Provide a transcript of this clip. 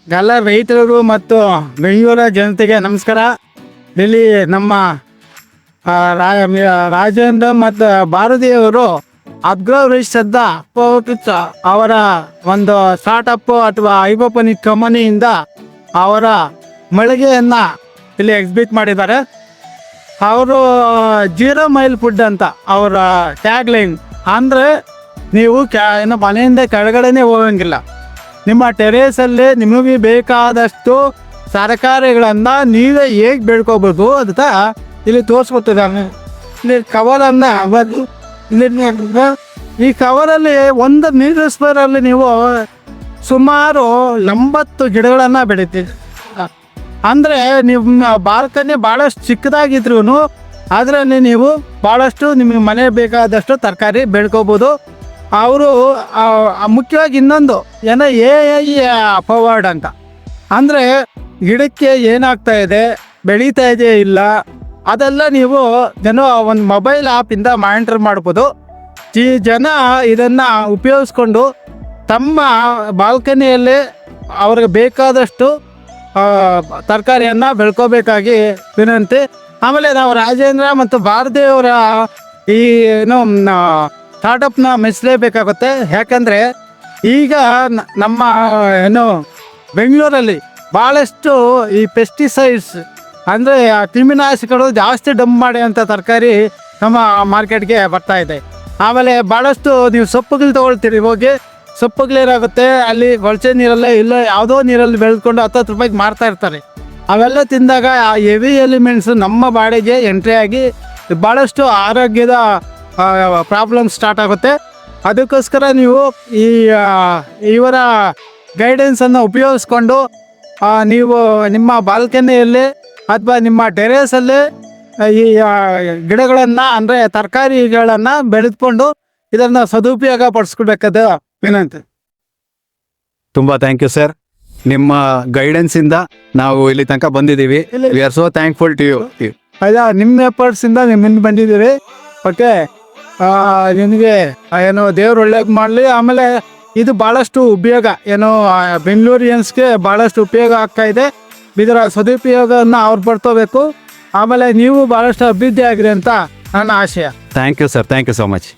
ಎಲ್ಲ ರೈತರು ಮತ್ತು ಬೆಂಗಳೂರ ಜನತೆಗೆ ನಮಸ್ಕಾರ. ಇಲ್ಲಿ ನಮ್ಮ ರಾಜೇಂದ್ರ ಮತ್ತು ಭಾರತೀಯವರು ಅಗ್ರವರಿಷ್ಠದ ಅವರ ಒಂದು ಸ್ಟಾರ್ಟಪ್ ಅಥವಾ ಹೈಡ್ರೋಪೋನಿಕ್ ಕಂಪನಿಯಿಂದ ಅವರ ಮಳಿಗೆಯನ್ನು ಇಲ್ಲಿ ಎಕ್ಸಿಬಿಟ್ ಮಾಡಿದ್ದಾರೆ. ಅವರು 0 ಮೈಲ್ ಫುಡ್ ಅಂತ ಅವರ ಟ್ಯಾಗ್ ಲೈನ್. ಅಂದರೆ ನೀವು ಇನ್ನು ಮನೆಯಿಂದ ಕೆಳಗಡೆನೇ ಹೋಗಂಗಿಲ್ಲ. ನಿಮ್ಮ ಟೆರೇಸಲ್ಲಿ ನಿಮಗೆ ಬೇಕಾದಷ್ಟು ತರಕಾರಿಗಳನ್ನು ನೀವೇ ಹೇಗೆ ಬೆಳ್ಕೋಬೋದು ಅಂತ ಇಲ್ಲಿ ತೋರಿಸ್ಕೊತಿದ್ದಾನೆ. ಇಲ್ಲಿ ಕವರನ್ನು ಈ ಕವರಲ್ಲಿ ಒಂದು ನೀರು ಸ್ಪೇರಲ್ಲಿ ನೀವು ಸುಮಾರು 80 ಗಿಡಗಳನ್ನು ಬೆಳಿತೀರಿ. ಅಂದರೆ ನಿಮ್ಮ ಬಾಲ್ಕನಿ ಭಾಳಷ್ಟು ಚಿಕ್ಕದಾಗಿದ್ರೂ ಅದರಲ್ಲಿ ನೀವು ಭಾಳಷ್ಟು ನಿಮಗೆ ಮನೆ ಬೇಕಾದಷ್ಟು ತರಕಾರಿ ಬೆಳ್ಕೋಬೋದು. ಅವರು ಮುಖ್ಯವಾಗಿ ಇನ್ನೊಂದು ಏನೋ ಫಾರ್ವರ್ಡ್ ಅಂತ, ಅಂದರೆ ಗಿಡಕ್ಕೆ ಏನಾಗ್ತಾ ಇದೆ, ಬೆಳೀತಾ ಇದೆ ಇಲ್ಲ, ಅದೆಲ್ಲ ನೀವು ಒಂದು ಮೊಬೈಲ್ ಆ್ಯಪಿಂದ ಮಾನಿಟರ್ ಮಾಡ್ಬೋದು. ಈ ಜನ ಇದನ್ನು ಉಪಯೋಗಿಸ್ಕೊಂಡು ತಮ್ಮ ಬಾಲ್ಕನಿಯಲ್ಲಿ ಅವ್ರಿಗೆ ಬೇಕಾದಷ್ಟು ತರಕಾರಿಯನ್ನು ಬೆಳ್ಕೋಬೇಕಾಗಿ ವಿನಂತಿ. ಆಮೇಲೆ ನಾವು ರಾಜೇಂದ್ರ ಮತ್ತು ಭಾರತೀಯವರ ಈ ಸ್ಟಾರ್ಟಪ್ನ ಮೆಚ್ಚಲೇಬೇಕಾಗುತ್ತೆ. ಯಾಕಂದರೆ ಈಗ ನಮ್ಮ ಬೆಂಗಳೂರಲ್ಲಿ ಭಾಳಷ್ಟು ಈ ಪೆಸ್ಟಿಸೈಡ್ಸ್ ಅಂದರೆ ಕ್ರಿಮಿನಾಶಕಗಳು ಜಾಸ್ತಿ ಡಂಪ್ ಮಾಡಿ ಅಂಥ ತರಕಾರಿ ನಮ್ಮ ಮಾರ್ಕೆಟ್ಗೆ ಬರ್ತಾ ಇದೆ. ಆಮೇಲೆ ಭಾಳಷ್ಟು ನೀವು ಸೊಪ್ಪುಗಳು ತೊಗೊಳ್ತೀರಿ, ಹೋಗಿ ಸೊಪ್ಪುಗಳೇನಾಗುತ್ತೆ ಅಲ್ಲಿ ಕೊಳಚೆ ನೀರಲ್ಲೇ ಇಲ್ಲ ಯಾವುದೋ ನೀರಲ್ಲಿ ಬೆಳೆದುಕೊಂಡು 10 ರೂಪಾಯಿಗೆ ಮಾರ್ತಾ ಇರ್ತಾರೆ. ಅವೆಲ್ಲ ತಿಂದಾಗ ಆ ಹೆವಿ ಎಲಿಮೆಂಟ್ಸ್ ನಮ್ಮ ಬಾಡಿಗೆ ಎಂಟ್ರಿ ಆಗಿ ಭಾಳಷ್ಟು ಆರೋಗ್ಯದ ಪ್ರಾಬ್ಲಮ್ ಸ್ಟಾರ್ಟ್ ಆಗುತ್ತೆ. ಅದಕ್ಕೋಸ್ಕರ ನೀವು ಇವರ ಗೈಡೆನ್ಸನ್ನು ಉಪಯೋಗಿಸ್ಕೊಂಡು ನೀವು ನಿಮ್ಮ ಬಾಲ್ಕನಿಯಲ್ಲಿ ಅಥವಾ ನಿಮ್ಮ ಟೆರೇಸಲ್ಲಿ ಈ ಗಿಡಗಳನ್ನು ಅಂದರೆ ತರಕಾರಿಗಳನ್ನು ಬೆಳೆದುಕೊಂಡು ಇದನ್ನು ಸದುಪಯೋಗ ಪಡಿಸ್ಕೊಳ್ಬೇಕಾದ ವಿನಂತಿ. ತುಂಬ ಥ್ಯಾಂಕ್ ಯು ಸರ್. ನಿಮ್ಮ ಗೈಡೆನ್ಸಿಂದ ನಾವು ಇಲ್ಲಿ ತನಕ ಬಂದಿದ್ದೀವಿ. We are so thankful to you. ಅಯ್ಯ, ನಿಮ್ಮ ಎಫರ್ಟ್ಸಿಂದ ನಿಮ್ಮಿಂದ ಬಂದಿದ್ದೀವಿ. ಓಕೆ, ನಿಮಗೆ ದೇವ್ರು ಒಳ್ಳೇದು ಮಾಡಲಿ. ಆಮೇಲೆ ಇದು ಭಾಳಷ್ಟು ಉಪಯೋಗ ಬೆಂಗಳೂರಿಯನ್ಸ್ಗೆ ಭಾಳಷ್ಟು ಉಪಯೋಗ ಆಗ್ತಾ ಇದೆ. ಇದರ ಸದುಪಯೋಗವನ್ನು ಅವ್ರು ಪಡ್ಕೋಬೇಕು. ಆಮೇಲೆ ನೀವು ಭಾಳಷ್ಟು ಅಭಿವೃದ್ಧಿ ಆಗಿರಿ ಅಂತ ನನ್ನ ಆಶಯ. Thank you sir, thank you so much.